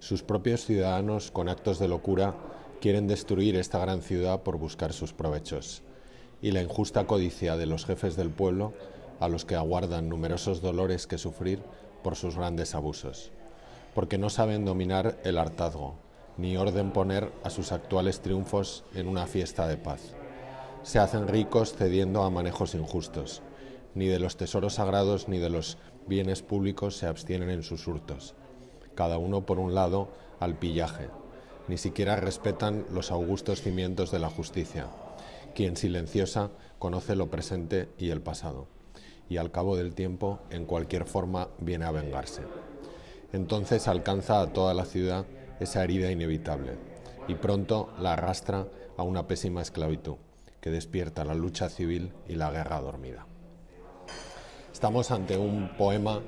Sus propios ciudadanos, con actos de locura, quieren destruir esta gran ciudad por buscar sus provechos. Y la injusta codicia de los jefes del pueblo, a los que aguardan numerosos dolores que sufrir por sus grandes abusos. Porque no saben dominar el hartazgo, ni orden poner a sus actuales triunfos en una fiesta de paz. Se hacen ricos cediendo a manejos injustos. Ni de los tesoros sagrados ni de los bienes públicos se abstienen en sus hurtos. Cada uno por un lado al pillaje. Ni siquiera respetan los augustos cimientos de la justicia. Quien silenciosa conoce lo presente y el pasado. Y al cabo del tiempo, en cualquier forma, viene a vengarse. Entonces alcanza a toda la ciudad esa herida inevitable y pronto la arrastra a una pésima esclavitud que despierta la lucha civil y la guerra dormida. Estamos ante un poema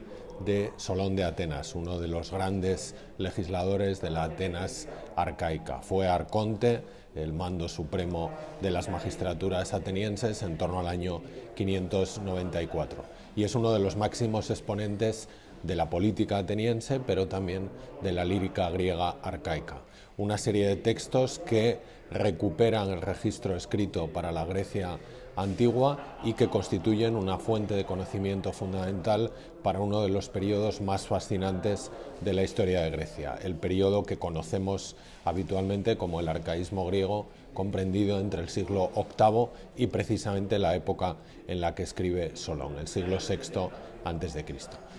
de Solón de Atenas, uno de los grandes legisladores de la Atenas arcaica. Fue arconte, el mando supremo de las magistraturas atenienses en torno al año 594 y es uno de los máximos exponentes de la política ateniense, pero también de la lírica griega arcaica. Una serie de textos que recuperan el registro escrito para la Grecia antigua y que constituyen una fuente de conocimiento fundamental para uno de los periodos más fascinantes de la historia de Grecia, el periodo que conocemos habitualmente como el arcaísmo griego, comprendido entre el siglo VIII y precisamente la época en la que escribe Solón, el siglo VI a.C.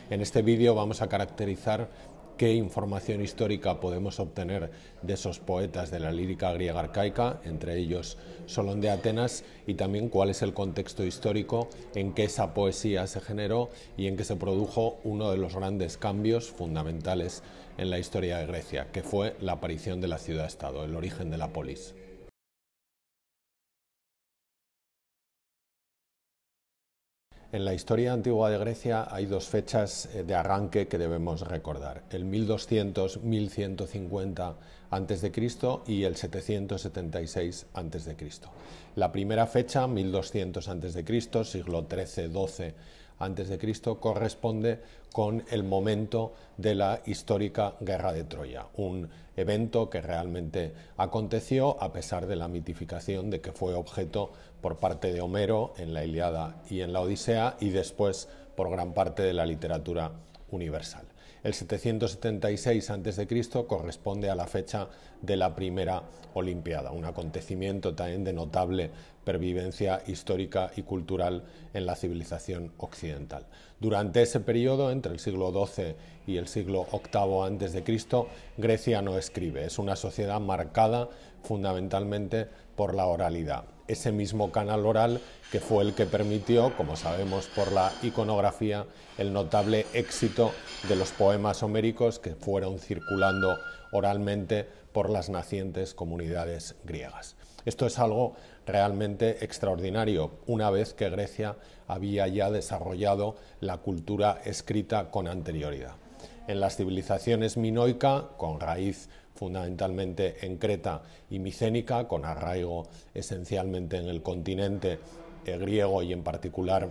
En este vídeo vamos a caracterizar qué información histórica podemos obtener de esos poetas de la lírica griega arcaica, entre ellos Solón de Atenas, y también cuál es el contexto histórico en que esa poesía se generó y en que se produjo uno de los grandes cambios fundamentales en la historia de Grecia, que fue la aparición de la ciudad-estado, el origen de la polis. En la historia antigua de Grecia hay dos fechas de arranque que debemos recordar, el 1200-1150 a.C. y el 776 a.C. La primera fecha, 1200 a.C., siglo XIII-XII a.C., corresponde con el momento de la histórica Guerra de Troya, un evento que realmente aconteció a pesar de la mitificación de que fue objeto por parte de Homero en la Ilíada y en la Odisea y después por gran parte de la literatura universal. El 776 a.C. corresponde a la fecha de la primera Olimpiada, un acontecimiento también de notable pervivencia histórica y cultural en la civilización occidental. Durante ese periodo, entre el siglo XII y el siglo VIII a.C., Grecia no escribe, es una sociedad marcada fundamentalmente por la oralidad. Ese mismo canal oral que fue el que permitió, como sabemos por la iconografía, el notable éxito de los poemas homéricos que fueron circulando oralmente por las nacientes comunidades griegas. Esto es algo realmente extraordinario, una vez que Grecia había ya desarrollado la cultura escrita con anterioridad. En las civilizaciones minoica, con raíz fundamentalmente en Creta y micénica, con arraigo esencialmente en el continente griego y en particular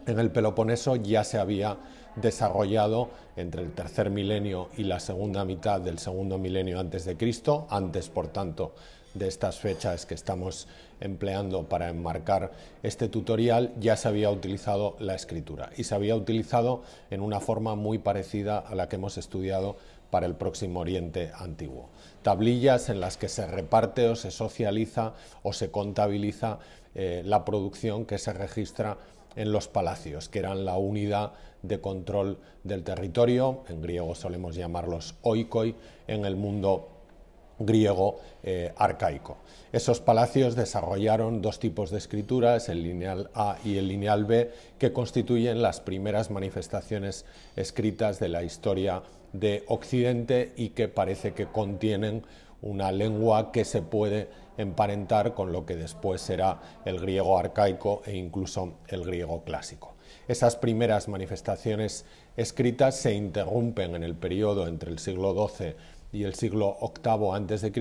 en el Peloponeso, ya se había desarrollado entre el tercer milenio y la segunda mitad del segundo milenio antes de Cristo, antes por tanto de estas fechas que estamos empleando para enmarcar este tutorial, ya se había utilizado la escritura y se había utilizado en una forma muy parecida a la que hemos estudiado para el Próximo Oriente antiguo. Tablillas en las que se reparte o se socializa o se contabiliza la producción que se registra en los palacios, que eran la unidad de control del territorio, en griego solemos llamarlos oikoi, en el mundo griego arcaico. Esos palacios desarrollaron dos tipos de escrituras, el lineal A y el lineal B, que constituyen las primeras manifestaciones escritas de la historia de Occidente y que parece que contienen una lengua que se puede emparentar con lo que después será el griego arcaico e incluso el griego clásico. Esas primeras manifestaciones escritas se interrumpen en el periodo entre el siglo XII y el siglo VIII a.C.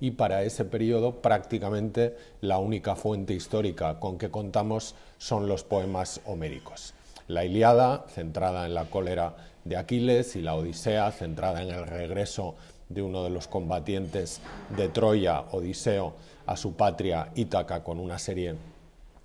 y para ese periodo prácticamente la única fuente histórica con que contamos son los poemas homéricos. La Ilíada, centrada en la cólera de Aquiles, y la Odisea, centrada en el regreso de uno de los combatientes de Troya, Odiseo, a su patria Ítaca con una serie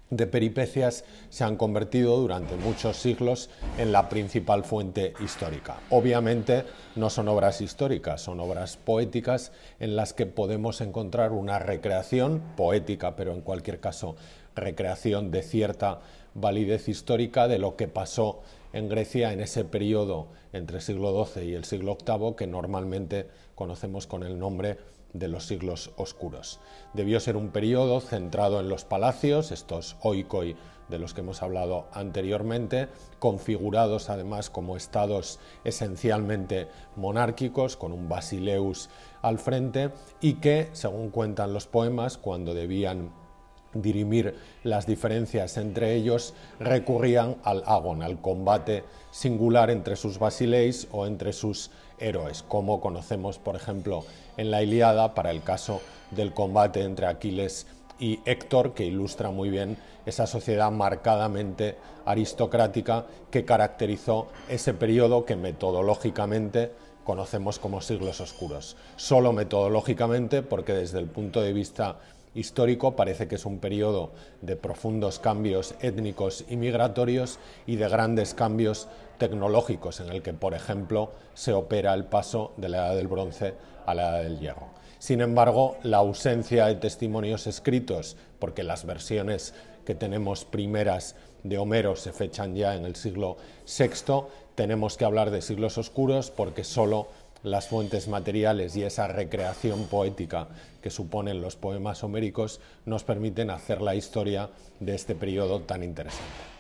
de peripecias, se han convertido durante muchos siglos en la principal fuente histórica. Obviamente no son obras históricas, son obras poéticas en las que podemos encontrar una recreación poética, pero en cualquier caso recreación de cierta validez histórica de lo que pasó en Grecia en ese periodo entre el siglo XII y el siglo VIII que normalmente conocemos con el nombre de los siglos oscuros. Debió ser un periodo centrado en los palacios, estos oikoi de los que hemos hablado anteriormente, configurados además como estados esencialmente monárquicos, con un basileus al frente, y que, según cuentan los poemas, cuando debían dirimir las diferencias entre ellos, recurrían al agon, al combate singular entre sus basileis o entre sus héroes, como conocemos, por ejemplo, en la Ilíada, para el caso del combate entre Aquiles y Héctor, que ilustra muy bien esa sociedad marcadamente aristocrática que caracterizó ese periodo que metodológicamente conocemos como siglos oscuros. Solo metodológicamente, porque desde el punto de vista histórico parece que es un periodo de profundos cambios étnicos y migratorios y de grandes cambios tecnológicos en el que, por ejemplo, se opera el paso de la Edad del Bronce a la Edad del Hierro. Sin embargo, la ausencia de testimonios escritos, porque las versiones que tenemos primeras de Homero se fechan ya en el siglo VI, tenemos que hablar de siglos oscuros porque solo las fuentes materiales y esa recreación poética que suponen los poemas homéricos nos permiten hacer la historia de este periodo tan interesante.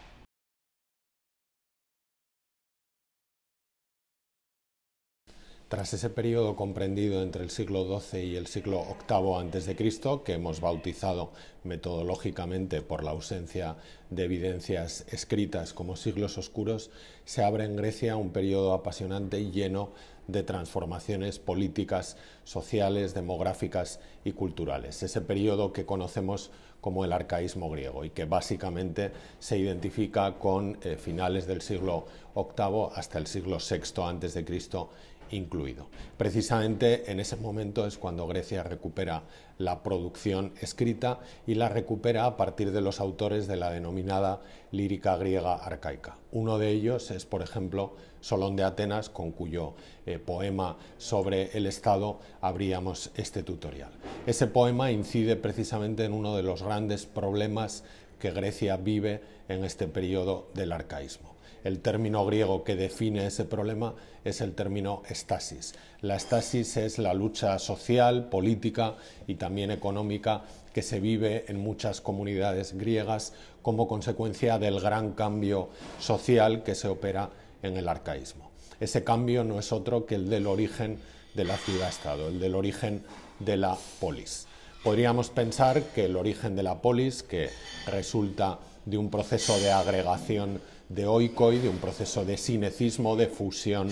Tras ese periodo comprendido entre el siglo XII y el siglo VIII a.C., que hemos bautizado metodológicamente por la ausencia de evidencias escritas como siglos oscuros, se abre en Grecia un periodo apasionante y lleno de transformaciones políticas, sociales, demográficas y culturales. Ese periodo que conocemos como el arcaísmo griego y que básicamente se identifica con finales del siglo VIII hasta el siglo VI a.C., incluido. Precisamente en ese momento es cuando Grecia recupera la producción escrita y la recupera a partir de los autores de la denominada lírica griega arcaica. Uno de ellos es, por ejemplo, Solón de Atenas, con cuyo poema sobre el Estado abríamos este tutorial. Ese poema incide precisamente en uno de los grandes problemas que Grecia vive en este periodo del arcaísmo. El término griego que define ese problema es el término estasis. La estasis es la lucha social, política y también económica que se vive en muchas comunidades griegas como consecuencia del gran cambio social que se opera en el arcaísmo. Ese cambio no es otro que el del origen de la ciudad-estado, el del origen de la polis. Podríamos pensar que el origen de la polis, que resulta de un proceso de agregación de oikoi, de un proceso de sinecismo, de fusión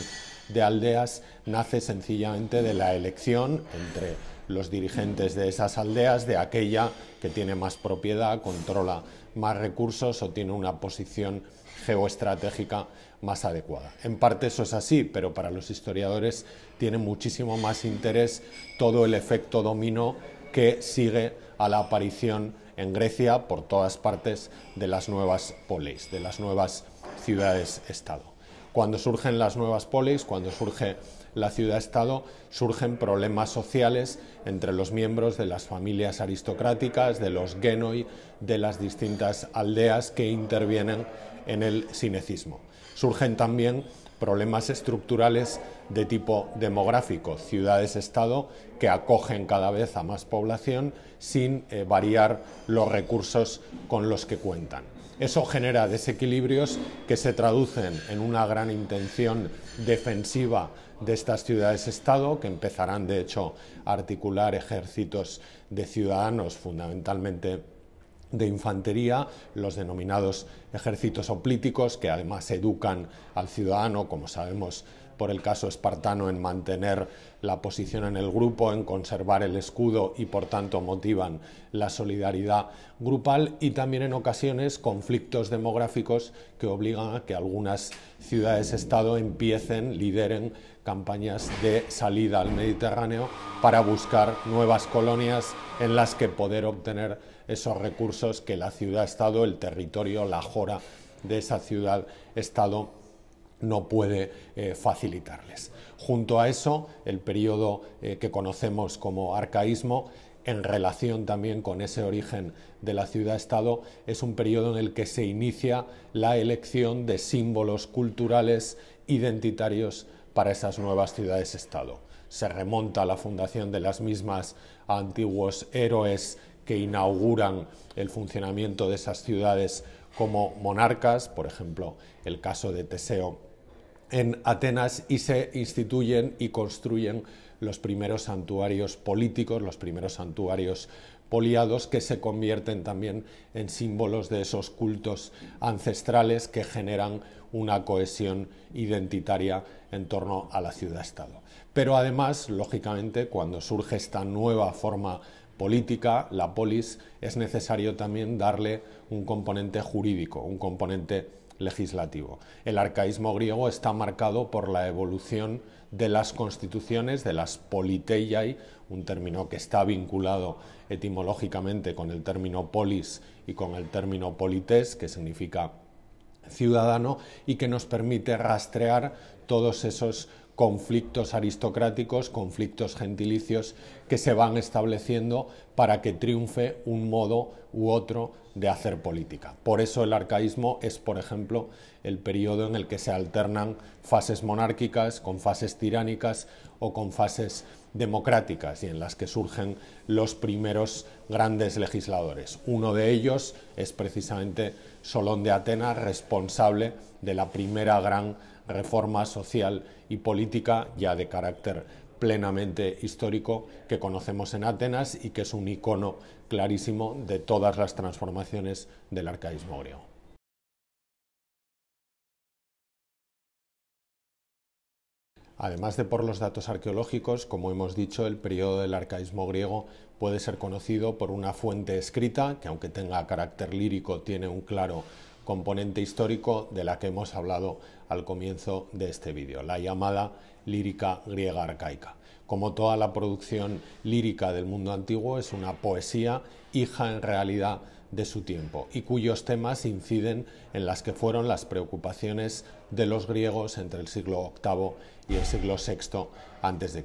de aldeas, nace sencillamente de la elección entre los dirigentes de esas aldeas, de aquella que tiene más propiedad, controla más recursos o tiene una posición geoestratégica más adecuada. En parte eso es así, pero para los historiadores tiene muchísimo más interés todo el efecto dominó que sigue a la aparición en Grecia por todas partes de las nuevas polis, de las nuevas ciudades-estado. Cuando surgen las nuevas polis, cuando surge la ciudad-estado, surgen problemas sociales entre los miembros de las familias aristocráticas, de los genoi, de las distintas aldeas que intervienen en el sinecismo. Surgen también problemas estructurales de tipo demográfico, ciudades-estado que acogen cada vez a más población sin variar los recursos con los que cuentan. Eso genera desequilibrios que se traducen en una gran intención defensiva de estas ciudades-estado, que empezarán de hecho a articular ejércitos de ciudadanos, fundamentalmente de infantería, los denominados ejércitos hoplíticos, que además educan al ciudadano, como sabemos por el caso espartano en mantener la posición en el grupo, en conservar el escudo y por tanto motivan la solidaridad grupal, y también en ocasiones conflictos demográficos que obligan a que algunas ciudades-estado lideren campañas de salida al Mediterráneo para buscar nuevas colonias en las que poder obtener esos recursos que la ciudad-estado, el territorio, la jora de esa ciudad-estado no puede facilitarles. Junto a eso, el periodo que conocemos como arcaísmo, en relación también con ese origen de la ciudad-estado, es un periodo en el que se inicia la elección de símbolos culturales identitarios para esas nuevas ciudades-estado. Se remonta a la fundación de las mismas a antiguos héroes que inauguran el funcionamiento de esas ciudades como monarcas, por ejemplo, el caso de Teseo en Atenas, y se instituyen y construyen los primeros santuarios políticos, los primeros santuarios poliados, que se convierten también en símbolos de esos cultos ancestrales que generan una cohesión identitaria en torno a la ciudad-estado. Pero además, lógicamente, cuando surge esta nueva forma política, la polis, es necesario también darle un componente jurídico, un componente legislativo. El arcaísmo griego está marcado por la evolución de las constituciones, de las politeiai, un término que está vinculado etimológicamente con el término polis y con el término polites, que significa ciudadano, y que nos permite rastrear todos esos conflictos aristocráticos, conflictos gentilicios que se van estableciendo para que triunfe un modo u otro de hacer política. Por eso el arcaísmo es, por ejemplo, el periodo en el que se alternan fases monárquicas con fases tiránicas o con fases democráticas, y en las que surgen los primeros grandes legisladores. Uno de ellos es precisamente Solón de Atenas, responsable de la primera gran reforma social y política, ya de carácter plenamente histórico, que conocemos en Atenas y que es un icono clarísimo de todas las transformaciones del arcaísmo griego. Además de por los datos arqueológicos, como hemos dicho, el periodo del arcaísmo griego puede ser conocido por una fuente escrita, que aunque tenga carácter lírico, tiene un claro componente histórico, de la que hemos hablado al comienzo de este vídeo, la llamada lírica griega arcaica. Como toda la producción lírica del mundo antiguo, es una poesía hija en realidad de su tiempo y cuyos temas inciden en las que fueron las preocupaciones de los griegos entre el siglo VIII y el siglo VI a.C.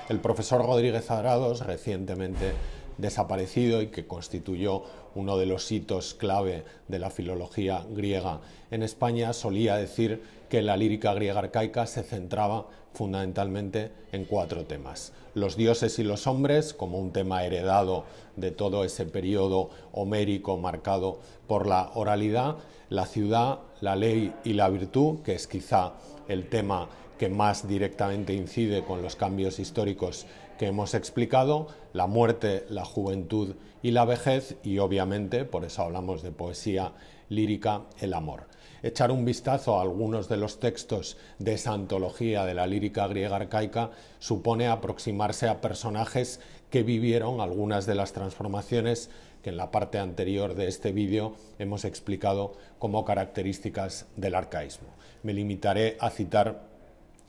El profesor Rodríguez Adrados, recientemente desaparecido y que constituyó uno de los hitos clave de la filología griega en España, solía decir que la lírica griega arcaica se centraba fundamentalmente en 4 temas: los dioses y los hombres, como un tema heredado de todo ese periodo homérico marcado por la oralidad; la ciudad, la ley y la virtud, que es quizá el tema que más directamente incide con los cambios históricos que hemos explicado; la muerte, la juventud y la vejez; y obviamente, por eso hablamos de poesía lírica, el amor. Echar un vistazo a algunos de los textos de esa antología de la lírica griega arcaica supone aproximarse a personajes que vivieron algunas de las transformaciones que en la parte anterior de este vídeo hemos explicado como características del arcaísmo. Me limitaré a citar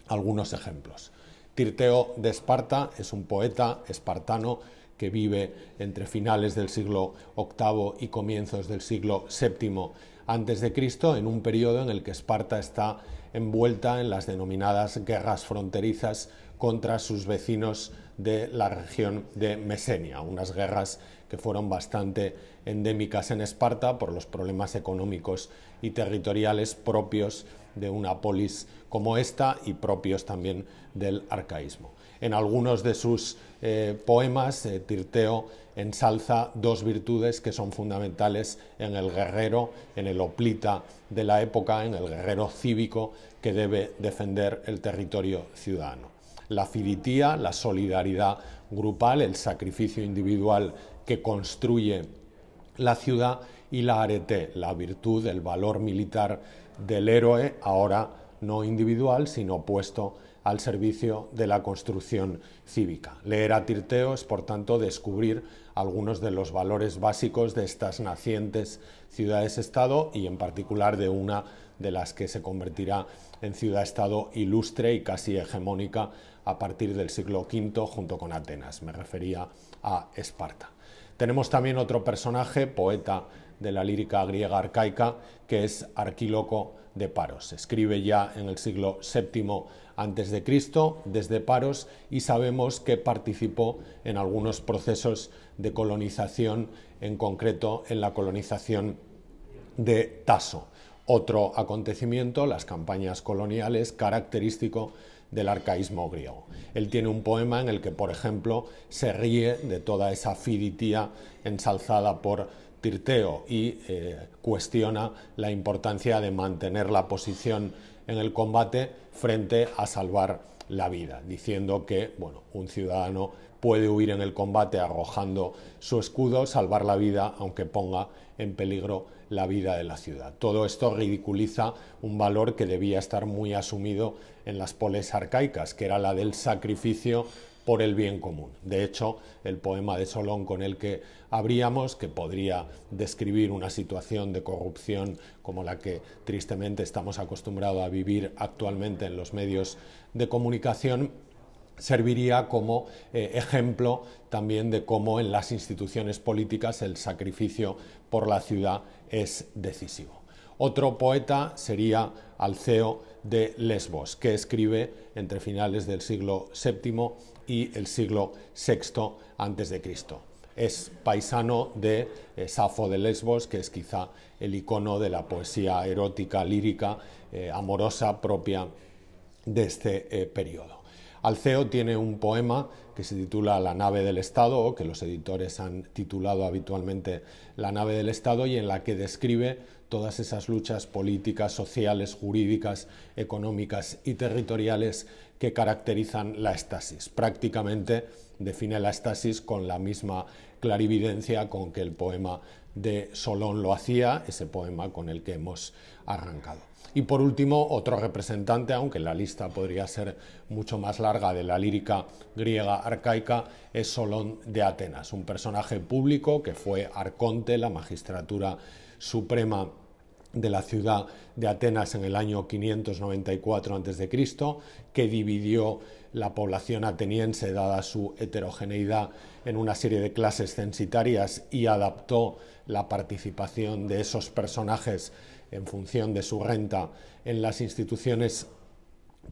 algunos ejemplos. Tirteo de Esparta es un poeta espartano que vive entre finales del siglo VIII y comienzos del siglo VII a.C., en un periodo en el que Esparta está envuelta en las denominadas guerras fronterizas contra sus vecinos de la región de Mesenia, unas guerras que fueron bastante endémicas en Esparta por los problemas económicos y territoriales propios de una polis como esta y propios también del arcaísmo. En algunos de sus poemas, Tirteo ensalza 2 virtudes que son fundamentales en el guerrero, en el hoplita de la época, en el guerrero cívico que debe defender el territorio ciudadano: la firitía, la solidaridad grupal, el sacrificio individual que construye la ciudad; y la arete, la virtud, el valor militar del héroe, ahora no individual, sino puesto al servicio de la construcción cívica. Leer a Tirteo es, por tanto, descubrir algunos de los valores básicos de estas nacientes ciudades-estado y, en particular, de una de las que se convertirá en ciudad-estado ilustre y casi hegemónica a partir del siglo V junto con Atenas. Me refería a Esparta. Tenemos también otro personaje, poeta de la lírica griega arcaica, que es Arquíloco de Paros. Escribe ya en el siglo VII a.C. desde Paros y sabemos que participó en algunos procesos de colonización, en concreto en la colonización de Taso. Otro acontecimiento, las campañas coloniales, característico del arcaísmo griego. Él tiene un poema en el que, por ejemplo, se ríe de toda esa fiditía ensalzada por Tirteo y cuestiona la importancia de mantener la posición en el combate frente a salvar la vida, diciendo que un ciudadano puede huir en el combate arrojando su escudo, salvar la vida, aunque ponga en peligro la vida de la ciudad. Todo esto ridiculiza un valor que debía estar muy asumido en las polis arcaicas, que era la del sacrificio por el bien común. De hecho, el poema de Solón con el que abríamos, que podría describir una situación de corrupción como la que tristemente estamos acostumbrados a vivir actualmente en los medios de comunicación, serviría como ejemplo también de cómo en las instituciones políticas el sacrificio por la ciudad es decisivo. Otro poeta sería Alceo de Lesbos, que escribe entre finales del siglo VII y el siglo VI a.C. Es paisano de Safo de Lesbos, que es quizá el icono de la poesía erótica, lírica, amorosa propia de este periodo. Alceo tiene un poema que se titula La nave del Estado, o que los editores han titulado habitualmente La nave del Estado, y en la que describe todas esas luchas políticas, sociales, jurídicas, económicas y territoriales que caracterizan la estasis. Prácticamente define la estasis con la misma clarividencia con que el poema de Solón lo hacía, ese poema con el que hemos arrancado. Y por último, otro representante, aunque la lista podría ser mucho más larga, de la lírica griega arcaica, es Solón de Atenas, un personaje público que fue arconte, la magistratura suprema de la ciudad de Atenas en el año 594 a.C., que dividió la población ateniense, dada su heterogeneidad, en una serie de clases censitarias y adaptó la participación de esos personajes en función de su renta en las instituciones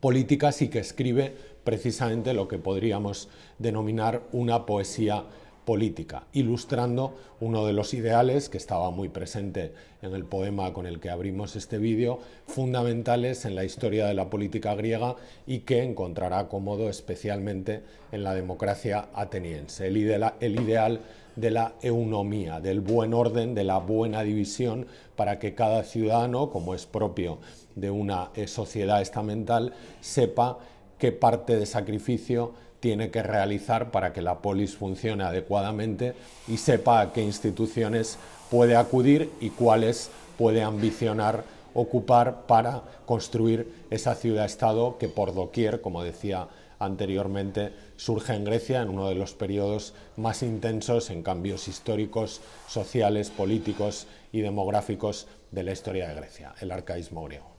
políticas, y que escribe precisamente lo que podríamos denominar una poesía política, ilustrando uno de los ideales que estaba muy presente en el poema con el que abrimos este vídeo, fundamentales en la historia de la política griega y que encontrará acomodo especialmente en la democracia ateniense, el ideal de la eunomía, del buen orden, de la buena división, para que cada ciudadano, como es propio de una sociedad estamental, sepa qué parte de sacrificio tiene que realizar para que la polis funcione adecuadamente y sepa a qué instituciones puede acudir y cuáles puede ambicionar ocupar para construir esa ciudad-estado que por doquier, como decía anteriormente, surge en Grecia en uno de los periodos más intensos en cambios históricos, sociales, políticos y demográficos de la historia de Grecia, el arcaísmo griego.